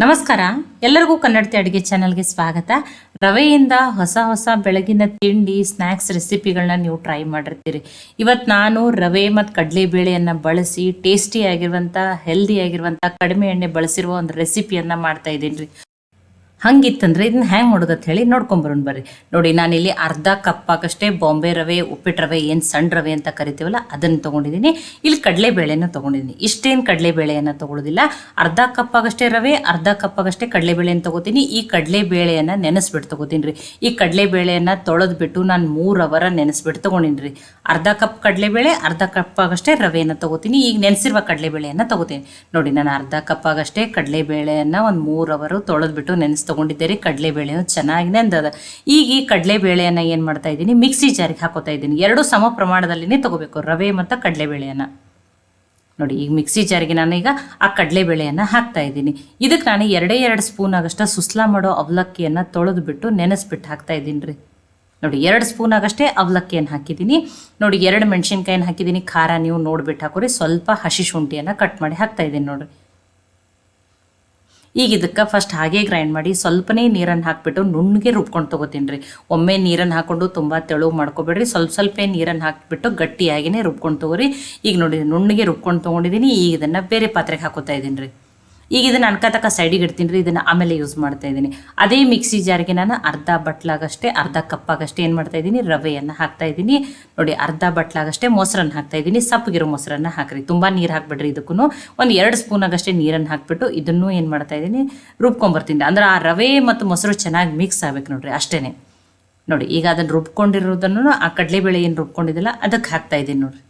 ನಮಸ್ಕಾರ, ಎಲ್ಲರಿಗೂ ಕನ್ನಡತಿ ಅಡುಗೆ ಚಾನಲ್ಗೆ ಸ್ವಾಗತ. ರವೆಯಿಂದ ಹೊಸ ಹೊಸ ಬೆಳಗಿನ ತಿಂಡಿ ಸ್ನ್ಯಾಕ್ಸ್ ರೆಸಿಪಿಗಳನ್ನ ನೀವು ಟ್ರೈ ಮಾಡಿರ್ತೀರಿ. ಇವತ್ತು ನಾನು ರವೆ ಮತ್ತು ಕಡಲೆಬೇಳೆಯನ್ನು ಬಳಸಿ ಟೇಸ್ಟಿಯಾಗಿರುವಂಥ ಹೆಲ್ದಿಯಾಗಿರುವಂಥ ಕಡಿಮೆ ಎಣ್ಣೆ ಬಳಸಿರುವ ಒಂದು ರೆಸಿಪಿಯನ್ನು ಮಾಡ್ತಾ ಇದ್ದೀನಿ ರೀ. ಹಂಗಿತ್ತಂದ್ರೆ ಇದನ್ನ ಹ್ಯಾಂಗೆ ಮಾಡೋದು ಅಂತ ಹೇಳಿ ನೋಡ್ಕೊಂಬರೋಣ ಬರ್ರಿ. ನೋಡಿ, ನಾನಿಲ್ಲಿ ಅರ್ಧ ಕಪ್ ಆಗಷ್ಟೇ ಬಾಂಬೆ ರವೆ, ಉಪ್ಪಿಟ್ಟು ರವೆ, ಏನು ಸಣ್ಣ ರವೆ ಅಂತ ಕರಿತೀವಲ್ಲ ಅದನ್ನು ತೊಗೊಂಡಿದ್ದೀನಿ. ಇಲ್ಲಿ ಕಡಲೆಬೇಳೆನ ತೊಗೊಂಡಿದ್ದೀನಿ. ಇಷ್ಟೇನು ಕಡಲೆಬೇಳೆಯನ್ನು ತೊಗೊಳೋದಿಲ್ಲ. ಅರ್ಧ ಕಪ್ ಆಗಷ್ಟೇ ರವೆ, ಅರ್ಧ ಕಪ್ ಆಗಷ್ಟೇ ಕಡಲೆಬೇಳೆಯನ್ನು ತೊಗೋತೀನಿ. ಈ ಕಡಲೆಬೇಳೆಯನ್ನು ನೆನೆಸ್ಬಿಟ್ಟು ತೊಗೋತೀನಿ ರೀ. ಈ ಕಡಲೆಬೇಳೆಯನ್ನು ತೊಳೆದ್ಬಿಟ್ಟು ನಾನು 3 ಅವರ್ ನೆನೆಸ್ಬಿಟ್ಟು ತೊಗೊಂಡಿನಿ ರೀ. ಅರ್ಧ ಕಪ್ ಕಡಲೆಬೇಳೆ, ಅರ್ಧ ಕಪ್ ಆಗಷ್ಟೇ ರವೆಯನ್ನು ತೊಗೋತೀನಿ. ಈಗ ನೆನೆಸಿರುವ ಕಡಲೆಬೇಳೆಯನ್ನು ತೊಗೋತೀನಿ. ನೋಡಿ, ನಾನು ಅರ್ಧ ಕಪ್ ಆಗಷ್ಟೇ ಕಡಲೆಬೇಳೆಯನ್ನು ಒಂದು 3 ಅವರ್ ತೊಳೆದ್ಬಿಟ್ಟು ತೊಗೊಂಡಿದ್ದೀರಿ. ಕಡಲೆಬೇಳೆನೂ ಚೆನ್ನಾಗಿ ನೆಂದದ. ಈಗ ಈ ಕಡಲೆಬೇಳೆಯನ್ನು ಏನು ಮಾಡ್ತಾ ಇದ್ದೀನಿ, ಮಿಕ್ಸಿ ಜಾರಿಗೆ ಹಾಕೋತಾ ಇದ್ದೀನಿ. 2 ಸಮ ಪ್ರಮಾಣದಲ್ಲಿನೇ ತಗೋಬೇಕು, ರವೆ ಮತ್ತು ಕಡಲೆಬೇಳೆಯನ್ನು. ನೋಡಿ, ಈಗ ಮಿಕ್ಸಿ ಜಾರಿಗೆ ನಾನು ಈಗ ಆ ಕಡಲೆಬೇಳೆಯನ್ನು ಹಾಕ್ತಾ ಇದ್ದೀನಿ. ಇದಕ್ಕೆ ನಾನು 2 ಸ್ಪೂನ್ ಆಗಷ್ಟು ಸುಸ್ಲಾ ಮಾಡೋ ಅವಲಕ್ಕಿಯನ್ನು ತೊಳೆದ್ಬಿಟ್ಟು ನೆನೆಸ್ಬಿಟ್ಟು ಹಾಕ್ತಾ ಇದ್ದೀನಿ ರೀ. ನೋಡಿ, 2 ಸ್ಪೂನ್ ಆಗಷ್ಟೇ ಅವಲಕ್ಕಿಯನ್ನು ಹಾಕಿದ್ದೀನಿ. ನೋಡಿ, 2 ಮೆಣಸಿನ್ಕಾಯಿನ ಹಾಕಿದ್ದೀನಿ. ಖಾರ ನೀವು ನೋಡ್ಬಿಟ್ಟು ಹಾಕೋರಿ. ಸ್ವಲ್ಪ ಹಸಿ ಶುಂಠಿಯನ್ನು ಕಟ್ ಮಾಡಿ ಹಾಕ್ತಾ ಇದ್ದೀನಿ ನೋಡಿರಿ. ಈಗ ಇದಕ್ಕೆ ಫಸ್ಟ್ ಹಾಗೆ ಗ್ರೈಂಡ್ ಮಾಡಿ ಸ್ವಲ್ಪನೇ ನೀರನ್ನು ಹಾಕಿಬಿಟ್ಟು ನುಣ್ಣಗೆ ರುಬ್ಕೊಂಡು ತೊಗೋತೀನಿ ರೀ. ಒಮ್ಮೆ ನೀರನ್ನು ಹಾಕ್ಕೊಂಡು ತುಂಬ ತೆಳು ಮಾಡ್ಕೊಬೇಡ್ರಿ. ಸ್ವಲ್ಪ ನೀರನ್ನು ಹಾಕಿಬಿಟ್ಟು ಗಟ್ಟಿಯಾಗಿಯೇ ರುಬ್ಕೊಂಡು ತೊಗೋರಿ. ಈಗ ನೋಡಿ, ನುಣ್ಣಗೆ ರುಬ್ಕೊಂಡು ತೊಗೊಂಡಿದ್ದೀನಿ. ಈಗ ಇದನ್ನು ಬೇರೆ ಪಾತ್ರೆಗೆ ಹಾಕೋತಾ ಇದ್ದೀನಿ ರೀ. ಈಗ ಇದನ್ನು ಅನ್ಕತಕ್ಕ ಸೈಡಿಗೆ ಇಡ್ತೀನಿ ರೀ. ಇದನ್ನು ಆಮೇಲೆ ಯೂಸ್ ಮಾಡ್ತಾ ಇದ್ದೀನಿ. ಅದೇ ಮಿಕ್ಸಿ ಜಾರಿಗೆ ನಾನು ಅರ್ಧ ಬಟ್ಲಾಗಷ್ಟೇ, ಅರ್ಧ ಕಪ್ಪಾಗಷ್ಟೇ ಏನು ಮಾಡ್ತಾ ಇದ್ದೀನಿ, ರವೆಯನ್ನು ಹಾಕ್ತಾ ಇದ್ದೀನಿ. ನೋಡಿ, ಅರ್ಧ ಬಟ್ಲಾಗಷ್ಟೇ ಮೊಸರನ್ನು ಹಾಕ್ತಾ ಇದ್ದೀನಿ. ಸಪ್ಪಗಿರೋ ಮೊಸರನ್ನು ಹಾಕ್ರಿ, ತುಂಬ ನೀರು ಹಾಕ್ಬಿಡ್ರಿ. ಇದಕ್ಕೂ ಒಂದು 2 ಸ್ಪೂನ್ ಆಗಷ್ಟೇ ನೀರನ್ನು ಹಾಕ್ಬಿಟ್ಟು ಇದನ್ನು ಏನು ಮಾಡ್ತಾ ಇದ್ದೀನಿ, ರುಬ್ಕೊಂಬರ್ತೀನಿ. ಅಂದ್ರೆ ಆ ರವೆ ಮತ್ತು ಮೊಸರು ಚೆನ್ನಾಗಿ ಮಿಕ್ಸ್ ಆಗ್ಬೇಕು ನೋಡ್ರಿ, ಅಷ್ಟೇ. ನೋಡಿ, ಈಗ ಅದನ್ನು ರುಬ್ಕೊಂಡಿರೋದನ್ನು ಆ ಕಡಲೆಬೇಳೆ ಏನು ರುಬ್ಕೊಂಡಿದ್ದಿಲ್ಲ ಅದಕ್ಕೆ ಹಾಕ್ತಾ ಇದ್ದೀನಿ ನೋಡಿರಿ.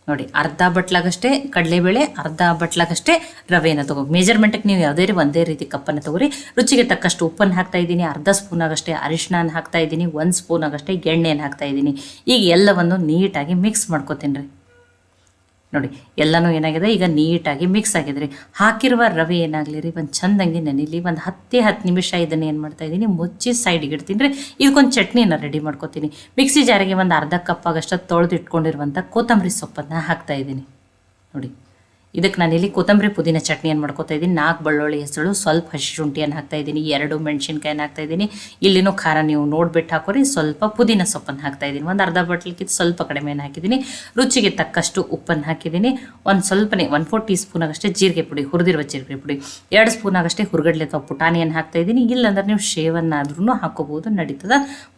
ನೋಡಿ, ಅರ್ಧ ಬಟ್ಲಾಗಷ್ಟೇ ಕಡಲೆಬೇಳೆ, ಅರ್ಧ ಬಟ್ಲಾಗಷ್ಟೇ ರವೆಯನ್ನು ತಗೋ. ಮೆಜರ್ಮೆಂಟಿಗೆ ನೀವು ಯಾವುದೇ ಒಂದೇ ರೀತಿ ಕಪ್ಪನ್ನು ತಗೋರಿ. ರುಚಿಗೆ ತಕ್ಕಷ್ಟು ಉಪ್ಪನ್ನು ಹಾಕ್ತಾ ಇದ್ದೀನಿ. ಅರ್ಧ ಸ್ಪೂನ್ ಆಗಷ್ಟೇ ಅರಿಶಿನ ಹಾಕ್ತಾ ಇದ್ದೀನಿ. 1 ಸ್ಪೂನ್ ಆಗಷ್ಟೇ ಎಣ್ಣೆಯನ್ನು ಹಾಕ್ತಾ ಇದ್ದೀನಿ. ಈಗ ಎಲ್ಲವನ್ನು ನೀಟಾಗಿ ಮಿಕ್ಸ್ ಮಾಡ್ಕೊತೀನಿ ರೀ. ನೋಡಿ, ಎಲ್ಲನೂ ಏನಾಗಿದೆ, ಈಗ ನೀಟಾಗಿ ಮಿಕ್ಸ್ ಆಗಿದೆ ರೀ. ಹಾಕಿರುವ ರವೆ ಏನಾಗಲಿ ರೀ, ಒಂದು ಚೆಂದಂಗೆ ನೆನಿಲಿ. ಒಂದು 10 ನಿಮಿಷ ಇದನ್ನು ಏನು ಮಾಡ್ತಾ ಇದ್ದೀನಿ, ಮುಚ್ಚಿ ಸೈಡಿಗೆ ಇಡ್ತೀನಿ ರೀ. ಇದಕ್ಕೊಂದು ಚಟ್ನಿಯನ್ನು ರೆಡಿ ಮಾಡ್ಕೊತೀನಿ. ಮಿಕ್ಸಿ ಜಾರಿಗೆ ಒಂದು ಅರ್ಧ ಕಪ್ ಆಗಷ್ಟು ತೊಳೆದು ಇಟ್ಕೊಂಡಿರುವಂಥ ಕೊತ್ತಂಬರಿ ಸೊಪ್ಪನ್ನು ಹಾಕ್ತಾ ಇದ್ದೀನಿ. ನೋಡಿ, ಇದಕ್ಕೆ ನಾನಿಲ್ಲಿ ಕೊತ್ತಂಬರಿ ಪುದೀನ ಚಟ್ನಿಯನ್ನು ಮಾಡ್ಕೊತಾ ಇದ್ದೀನಿ. 4 ಬೆಳ್ಳುಳ್ಳಿ ಹೆಸರು, ಸ್ವಲ್ಪ ಹಸಿ ಶುಂಠಿಯನ್ನು ಹಾಕ್ತಾ ಇದ್ದೀನಿ. 2 ಮೆಣಸಿನ್ಕಾಯಿನ ಹಾಕ್ತಾ ಇದ್ದೀನಿ. ಇಲ್ಲಿನೂ ಖಾರ ನೀವು ನೋಡ್ಬಿಟ್ಟು ಹಾಕೋರಿ. ಸ್ವಲ್ಪ ಪುದೀನ ಸೊಪ್ಪನ್ನು ಹಾಕ್ತಾ ಇದ್ದೀನಿ. ಒಂದು ಅರ್ಧ ಬಟ್ಲಿಕ್ಕಿಂತ ಸ್ವಲ್ಪ ಕಡಿಮೆಯನ್ನು ಹಾಕಿದ್ದೀನಿ. ರುಚಿಗೆ ತಕ್ಕಷ್ಟು ಉಪ್ಪನ್ನು ಹಾಕಿದ್ದೀನಿ. ಒಂದು ಸ್ವಲ್ಪನೇ 1/4 ಟೀ ಸ್ಪೂನ್ ಆಗಷ್ಟೇ ಜೀರಿಗೆ ಪುಡಿ, ಹುರಿದಿರುವ ಜೀರಿಗೆ ಪುಡಿ, 2 ಸ್ಪೂನ್ ಆಗಷ್ಟೇ ಹುರುಗಡ್ಲೆ ಅಥವಾ ಪುಟಾಣಿಯನ್ನು ಹಾಕ್ತಾ ಇದ್ದೀನಿ. ಇಲ್ಲಾಂದ್ರೆ ನೀವು ಶೇವನ್ನಾದ್ರೂ ಹಾಕೋಬಹುದು, ನಡೀತದ.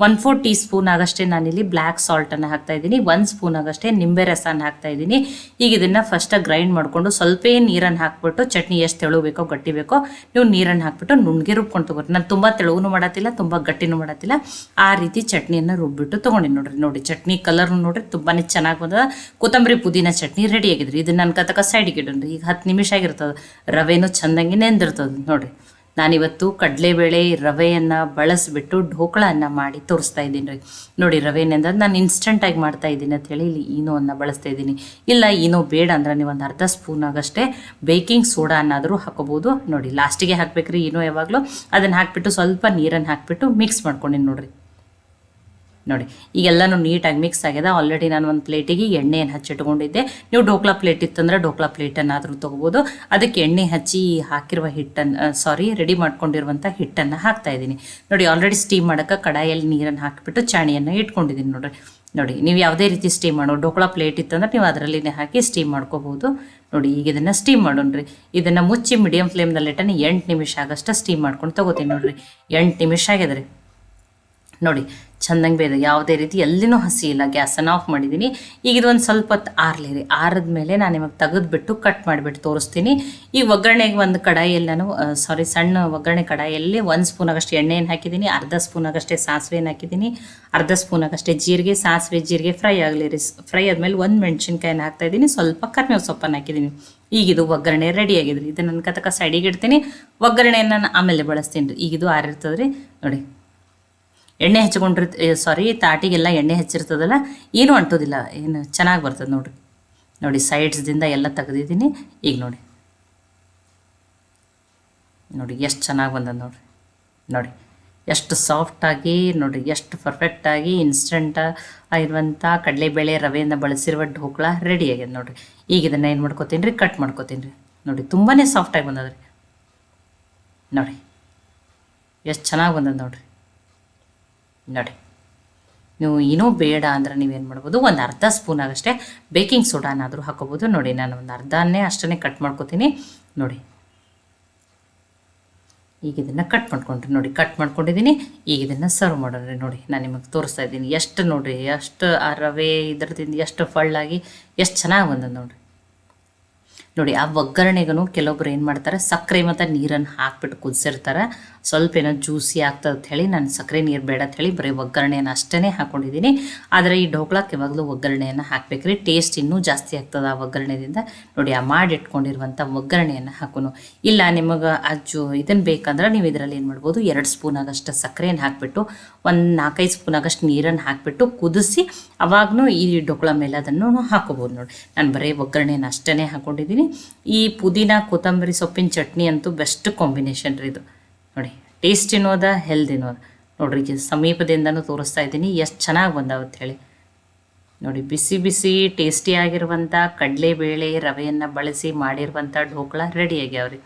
1/4 ಟೀ ಸ್ಪೂನ್ ಆಗಷ್ಟೇ ನಾನಿಲ್ಲಿ ಬ್ಲ್ಯಾಕ್ ಸಾಲ್ಟನ್ನು ಹಾಕ್ತಾ ಇದ್ದೀನಿ. 1 ಸ್ಪೂನ್ ಆಗಷ್ಟೇ ನಿಂಬೆ ರಸನ ಹಾಕ್ತಾ ಇದ್ದೀನಿ. ಈಗ ಇದನ್ನು ಫಸ್ಟ್ ಗ್ರೈಂಡ್ ಮಾಡ್ಕೊಂಡು ಸ್ವಲ್ಪ ನೀರನ್ನು ಹಾಕ್ಬಿಟ್ಟು, ಚಟ್ನಿ ಎಷ್ಟು ತೆಳು ಬೇಕೋ ಗಟ್ಟಿ ಬೇಕೋ ನೀವು ನೀರನ್ನು ಹಾಕ್ಬಿಟ್ಟು ನುಣ್ಣಗೆ ರುಬ್ಕೊಂಡು ತಗೋರಿ. ನಾನು ತುಂಬ ತೆಳುವೂ ಮಾಡತ್ತಿಲ್ಲ, ತುಂಬ ಗಟ್ಟಿನೂ ಮಾಡತ್ತಿಲ್ಲ. ಆ ರೀತಿ ಚಟ್ನಿಯನ್ನು ರುಬ್ಬಿಟ್ಟು ತೊಗೊಂಡಿನಿ ನೋಡ್ರಿ. ನೋಡಿ, ಚಟ್ನಿ ಕಲರ್ನು ನೋಡ್ರಿ ತುಂಬಾ ಚೆನ್ನಾಗಿ ಬಂದದ. ಕೊತ್ತಂಬರಿ ಪುದೀನ ಚಟ್ನಿ ರೆಡಿ ಆಗಿದ್ರಿ. ಇದನ್ನ ಅನ್ಕತಕ್ಕ ಸೈಡಿಗೆ ಇಡೋಣ್ರಿ. ಈಗ 10 ನಿಮಿಷ ಆಗಿರ್ತದೆ. ರವೆನೂ ಚೆಂದಂಗೆ ನೆಂದಿರ್ತದೆ ನೋಡಿರಿ. ನಾನಿವತ್ತು ಕಡಲೆಬೇಳೆ ರವೆಯನ್ನು ಬಳಸಿಬಿಟ್ಟು ಢೋಕಳನ್ನು ಮಾಡಿ ತೋರಿಸ್ತಾ ಇದ್ದೀನಿ ರೀ. ನೋಡಿ, ರವೆ ನೆಂದದ್ದು ನಾನು ಇನ್ಸ್ಟೆಂಟಾಗಿ ಮಾಡ್ತಾ ಇದ್ದೀನಿ ಅಂತ ಹೇಳಿ ಇಲ್ಲಿ ಈನೋವನ್ನು ಬಳಸ್ತಾ ಇದ್ದೀನಿ. ಇಲ್ಲ ಈನೋ ಬೇಡ ಅಂದ್ರೆ ನೀವು ಒಂದು ಅರ್ಧ ಸ್ಪೂನ್ ಆಗಷ್ಟೇ ಬೇಕಿಂಗ್ ಸೋಡಾ ಅನ್ನಾದರೂ ಹಾಕೋಬೋದು. ನೋಡಿ, ಲಾಸ್ಟಿಗೆ ಹಾಕ್ಬೇಕ್ರಿ ಈನೋ ಯಾವಾಗಲೂ. ಅದನ್ನು ಹಾಕಿಬಿಟ್ಟು ಸ್ವಲ್ಪ ನೀರನ್ನು ಹಾಕಿಬಿಟ್ಟು ಮಿಕ್ಸ್ ಮಾಡ್ಕೊಂಡಿನಿ ನೋಡಿರಿ. ನೋಡಿ, ಈಗೆಲ್ಲನೂ ನೀಟಾಗಿ ಮಿಕ್ಸ್ ಆಗಿದೆ. ಆಲ್ರೆಡಿ ನಾನು ಒಂದು ಪ್ಲೇಟಿಗೆ ಎಣ್ಣೆಯನ್ನು ಹಚ್ಚಿಟ್ಕೊಂಡಿದ್ದೆ. ನೀವು ಡೋಕ್ಲಾ ಪ್ಲೇಟ್ ಇತ್ತಂದ್ರೆ ಡೋಕ್ಲಾ ಪ್ಲೇಟನ್ನಾದರೂ ತೊಗೋಬೋದು. ಅದಕ್ಕೆ ಎಣ್ಣೆ ಹಚ್ಚಿ ಹಾಕಿರುವ ರೆಡಿ ಮಾಡ್ಕೊಂಡಿರುವಂಥ ಹಿಟ್ಟನ್ನು ಹಾಕ್ತಾ ಇದ್ದೀನಿ. ನೋಡಿ, ಆಲ್ರೆಡಿ ಸ್ಟೀಮ್ ಮಾಡೋಕ್ಕೆ ಕಡಾಯಲ್ಲಿ ನೀರನ್ನು ಹಾಕಿಬಿಟ್ಟು ಚಾಣಿಯನ್ನು ಇಟ್ಕೊಂಡಿದ್ದೀನಿ ನೋಡಿರಿ. ನೋಡಿ, ನೀವು ಯಾವುದೇ ರೀತಿ ಸ್ಟೀಮ್ ಮಾಡೋ ಡೋಕ್ಲಾ ಪ್ಲೇಟ್ ಇತ್ತಂದ್ರೆ ನೀವು ಅದರಲ್ಲಿನೇ ಹಾಕಿ ಸ್ಟೀಮ್ ಮಾಡ್ಕೋಬೋದು. ನೋಡಿ, ಈಗ ಇದನ್ನು ಸ್ಟೀಮ್ ಮಾಡೋಣ್ರಿ. ಇದನ್ನು ಮುಚ್ಚಿ ಮೀಡಿಯಮ್ ಫ್ಲೇಮ್ನಲ್ಲಿ ಇಟ್ಟನೆ 8 ನಿಮಿಷ ಆಗಷ್ಟು ಸ್ಟೀಮ್ ಮಾಡ್ಕೊಂಡು ತೊಗೋತೀನಿ ನೋಡಿರಿ. 8 ನಿಮಿಷ ಆಗಿದೆ ರೀ. ನೋಡಿ, ಚೆಂದಂಗೆ ಬೇಯ್ದು, ಯಾವುದೇ ರೀತಿ ಎಲ್ಲಿನೂ ಹಸಿ ಇಲ್ಲ. ಗ್ಯಾಸನ್ನು ಆಫ್ ಮಾಡಿದ್ದೀನಿ. ಈಗ ಇದು ಒಂದು ಸ್ವಲ್ಪ ಹೊತ್ತು ಆರಲಿ ರೀ. ಆರಿದ ಮೇಲೆ ನಾನು ನಿಮಗೆ ತೆಗೆದುಬಿಟ್ಟು ಕಟ್ ಮಾಡಿಬಿಟ್ಟು ತೋರಿಸ್ತೀನಿ. ಈ ಒಗ್ಗರಣೆಗೆ ಒಂದು ಕಡಾಯಿಯಲ್ಲಿ ನಾನು ಸಣ್ಣ ಒಗ್ಗರಣೆ ಕಡಾಯಿಯಲ್ಲಿ 1 ಸ್ಪೂನ್ ಆಗಷ್ಟು ಎಣ್ಣೆಯನ್ನು ಹಾಕಿದ್ದೀನಿ. ಅರ್ಧ ಸ್ಪೂನ್ ಆಗಷ್ಟೇ ಸಾಸಿವೆಯನ್ನು ಹಾಕಿದ್ದೀನಿ. ಅರ್ಧ ಸ್ಪೂನ್ ಆಗಷ್ಟೇ ಜೀರಿಗೆ, ಸಾಸಿವೆ ಜೀರಿಗೆ ಫ್ರೈ ಆಗಲಿ ರೀ. ಫ್ರೈ ಆದಮೇಲೆ 1 ಮೆಣಸಿನ್ಕಾಯಿನ ಹಾಕ್ತಾ ಇದ್ದೀನಿ. ಸ್ವಲ್ಪ ಕರಿಬೇವು ಸೊಪ್ಪನ್ನು ಹಾಕಿದ್ದೀನಿ. ಈಗ ಇದು ಒಗ್ಗರಣೆ ರೆಡಿ ಆಗಿದ್ರಿ. ಇದನ್ನು ನನ್ನ ಕತಕ ಸೈಡಿಗೆ ಇಡ್ತೀನಿ. ಒಗ್ಗರಣೆಯನ್ನು ನಾನು ಆಮೇಲೆ ಬಳಸ್ತೀನಿ ರೀ. ಈಗ ಇದು ಆರಿರ್ತದೆ ರೀ. ನೋಡಿ, ಎಣ್ಣೆ ತಾಟಿಗೆಲ್ಲ ಎಣ್ಣೆ ಹಚ್ಚಿರ್ತದಲ್ಲ, ಏನೂ ಅಂಟೋದಿಲ್ಲ, ಏನು ಚೆನ್ನಾಗಿ ಬರ್ತದೆ ನೋಡಿರಿ. ನೋಡಿ, ಸೈಡ್ಸ್ದಿಂದ ಎಲ್ಲ ತೆಗೆದಿದ್ದೀನಿ. ಈಗ ನೋಡಿ ಎಷ್ಟು ಚೆನ್ನಾಗಿ ಬಂದದ ನೋಡಿರಿ. ನೋಡಿ, ಎಷ್ಟು ಸಾಫ್ಟಾಗಿ, ನೋಡಿ ಎಷ್ಟು ಪರ್ಫೆಕ್ಟಾಗಿ ಇನ್ಸ್ಟೆಂಟ್ ಆಗಿರುವಂಥ ಕಡಲೆಬೇಳೆ ರವೆಯನ್ನು ಬಳಸಿರುವ ಢೋಕಳ ರೆಡಿ ಆಗ್ಯದ ನೋಡಿರಿ. ಈಗ ಇದನ್ನು ಏನು ಮಾಡ್ಕೊತೀನಿ ರೀ, ಕಟ್ ಮಾಡ್ಕೊತೀನಿ ರೀ. ನೋಡಿ ತುಂಬಾ ಸಾಫ್ಟಾಗಿ ಬಂದದ್ರಿ. ನೋಡಿ ಎಷ್ಟು ಚೆನ್ನಾಗಿ ಬಂದದ್ದು ನೋಡಿರಿ. ನೋಡಿ ನೀವು ಏನೂ ಬೇಡ ಅಂದ್ರೆ ನೀವೇನು ಮಾಡ್ಬೋದು, ಒಂದು ಅರ್ಧ ಸ್ಪೂನ್ ಆಗಷ್ಟೇ ಬೇಕಿಂಗ್ ಸೋಡಾನಾದರೂ ಹಾಕೋಬೋದು. ನೋಡಿ ನಾನು ಒಂದು ಅರ್ಧನೇ ಅಷ್ಟೇ ಕಟ್ ಮಾಡ್ಕೊತೀನಿ. ನೋಡಿ ಈಗ ಇದನ್ನು ಕಟ್ ಮಾಡ್ಕೊಂಡ್ರಿ. ನೋಡಿ ಕಟ್ ಮಾಡ್ಕೊಂಡಿದ್ದೀನಿ. ಈಗ ಇದನ್ನು ಸರ್ವ್ ಮಾಡೋರಿ. ನೋಡಿ ನಾನು ನಿಮಗೆ ತೋರಿಸ್ತಾ ಇದ್ದೀನಿ. ಎಷ್ಟು ನೋಡಿರಿ, ಎಷ್ಟು ಆ ರವೆ ಇದ್ರದಿಂದ ಎಷ್ಟು ಫಳ್ಳಾಗಿ ಎಷ್ಟು ಚೆನ್ನಾಗಿ ಬಂದದ್ದು ನೋಡಿರಿ. ನೋಡಿ ಆ ಒಗ್ಗರಣೆಗೂ ಕೆಲವೊಬ್ರು ಏನು ಮಾಡ್ತಾರೆ, ಸಕ್ಕರೆ ಮತ್ತು ನೀರನ್ನು ಹಾಕ್ಬಿಟ್ಟು ಕುದಿಸಿರ್ತಾರೆ. ಸ್ವಲ್ಪ ಏನೋ ಜ್ಯೂಸಿ ಆಗ್ತದೆ ಅಂತ ಹೇಳಿ ನಾನು ಸಕ್ಕರೆ ನೀರು ಬೇಡ ಅಂತ ಹೇಳಿ ಬರೀ ಒಗ್ಗರಣೆಯನ್ನು ಅಷ್ಟೇ ಹಾಕ್ಕೊಂಡಿದ್ದೀನಿ. ಆದರೆ ಈ ಢೋಕ್ಲಾಕ್ಕೆ ಯಾವಾಗಲೂ ಒಗ್ಗರಣೆಯನ್ನು ಹಾಕಬೇಕ್ರಿ, ಟೇಸ್ಟ್ ಇನ್ನೂ ಜಾಸ್ತಿ ಆಗ್ತದೆ ಆ ಒಗ್ಗರಣೆದಿಂದ. ನೋಡಿ ಆ ಮಾಡಿಟ್ಕೊಂಡಿರುವಂಥ ಒಗ್ಗರಣೆಯನ್ನು ಹಾಕೋನು. ಇಲ್ಲ ನಿಮಗೆ ಇದನ್ನು ಬೇಕಂದ್ರೆ ನೀವು ಇದರಲ್ಲಿ ಏನು ಮಾಡ್ಬೋದು, 2 ಸ್ಪೂನ್ ಆಗಷ್ಟು ಸಕ್ಕರೆಯನ್ನು ಹಾಕಿಬಿಟ್ಟು ಒಂದು 4-5 ಸ್ಪೂನ್ ಆಗಷ್ಟು ನೀರನ್ನು ಹಾಕಿಬಿಟ್ಟು ಕುದಿಸಿ ಅವಾಗೂ ಈ ಢೋಕ್ಲಾ ಮೇಲೆ ಅದನ್ನು ಹಾಕೋಬೋದು. ನೋಡಿ ನಾನು ಬರೀ ಒಗ್ಗರಣೆಯನ್ನು ಅಷ್ಟೇ ಹಾಕ್ಕೊಂಡಿದ್ದೀನಿ. ಈ ಪುದೀನ ಕೊತ್ತಂಬರಿ ಸೊಪ್ಪಿನ ಚಟ್ನಿ ಅಂತೂ ಬೆಸ್ಟ್ ಕಾಂಬಿನೇಷನ್ ರೀ ಇದು. ನೋಡಿ ಟೇಸ್ಟ್ ಏನೋದ, ಹೆಲ್ತ್ ಏನೋದ. ನೋಡ್ರಿ ಈಗ ಸಮೀಪದಿಂದನೂ ತೋರಿಸ್ತಾ ಇದ್ದೀನಿ ಎಷ್ಟು ಚೆನ್ನಾಗಿ ಬಂದಾವತ್ತು ಹೇಳಿ. ನೋಡಿ ಬಿಸಿ ಬಿಸಿ ಟೇಸ್ಟಿಯಾಗಿರುವಂಥ ಕಡಲೆಬೇಳೆ ರವೆಯನ್ನು ಬಳಸಿ ಮಾಡಿರುವಂಥ ಢೋಕ್ಲಾ ರೆಡಿ ಆಗ್ಯಾವ್ರಿ.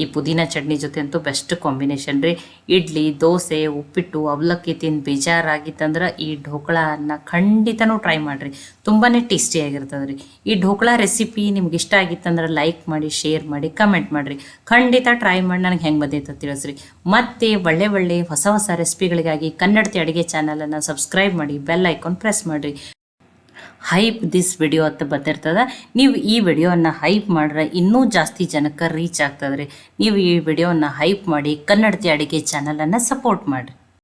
ಈ ಪುದೀನ ಚಟ್ನಿ ಜೊತೆ ಅಂತೂ ಬೆಸ್ಟ್ ಕಾಂಬಿನೇಷನ್ ರೀ. ಇಡ್ಲಿ, ದೋಸೆ, ಉಪ್ಪಿಟ್ಟು, ಅವಲಕ್ಕಿ ತಿಂದು ಬೇಜಾರಾಗಿತ್ತಂದ್ರೆ ಈ ಢೋಕ್ಲಾನ ಖಂಡಿತನೂ ಟ್ರೈ ಮಾಡಿರಿ. ತುಂಬಾ ಟೇಸ್ಟಿಯಾಗಿರ್ತದೆ ರೀ. ಈ ಢೋಕ್ಲಾ ರೆಸಿಪಿ ನಿಮ್ಗೆ ಇಷ್ಟ ಆಗಿತ್ತಂದ್ರೆ ಲೈಕ್ ಮಾಡಿ, ಶೇರ್ ಮಾಡಿ, ಕಮೆಂಟ್ ಮಾಡಿರಿ. ಖಂಡಿತ ಟ್ರೈ ಮಾಡಿ ನನಗೆ ಹೆಂಗೆ ಬಂದೈತೆ ತಿಳಿಸ್ರಿ. ಮತ್ತು ಒಳ್ಳೆ ಹೊಸ ಹೊಸ ರೆಸಿಪಿಗಳಿಗಾಗಿ ಕನ್ನಡತಿ ಅಡುಗೆ ಚಾನಲನ್ನು ಸಬ್ಸ್ಕ್ರೈಬ್ ಮಾಡಿ, ಬೆಲ್ ಐಕಾನ್ ಪ್ರೆಸ್ ಮಾಡಿರಿ. ಹೈಪ್ ದಿಸ್ ವಿಡಿಯೋ ಅಂತ ಬರ್ತಿರ್ತದೆ. ನೀವು ಈ ವಿಡಿಯೋವನ್ನು ಹೈಪ್ ಮಾಡ್ರೆ ಇನ್ನೂ ಜಾಸ್ತಿ ಜನಕ್ಕೆ ರೀಚ್ ಆಗ್ತದೆ ರೀ. ನೀವು ಈ ವಿಡಿಯೋವನ್ನು ಹೈಪ್ ಮಾಡಿ ಕನ್ನಡತಿ ಅಡುಗೆ ಚಾನಲನ್ನು ಸಪೋರ್ಟ್ ಮಾಡಿರಿ.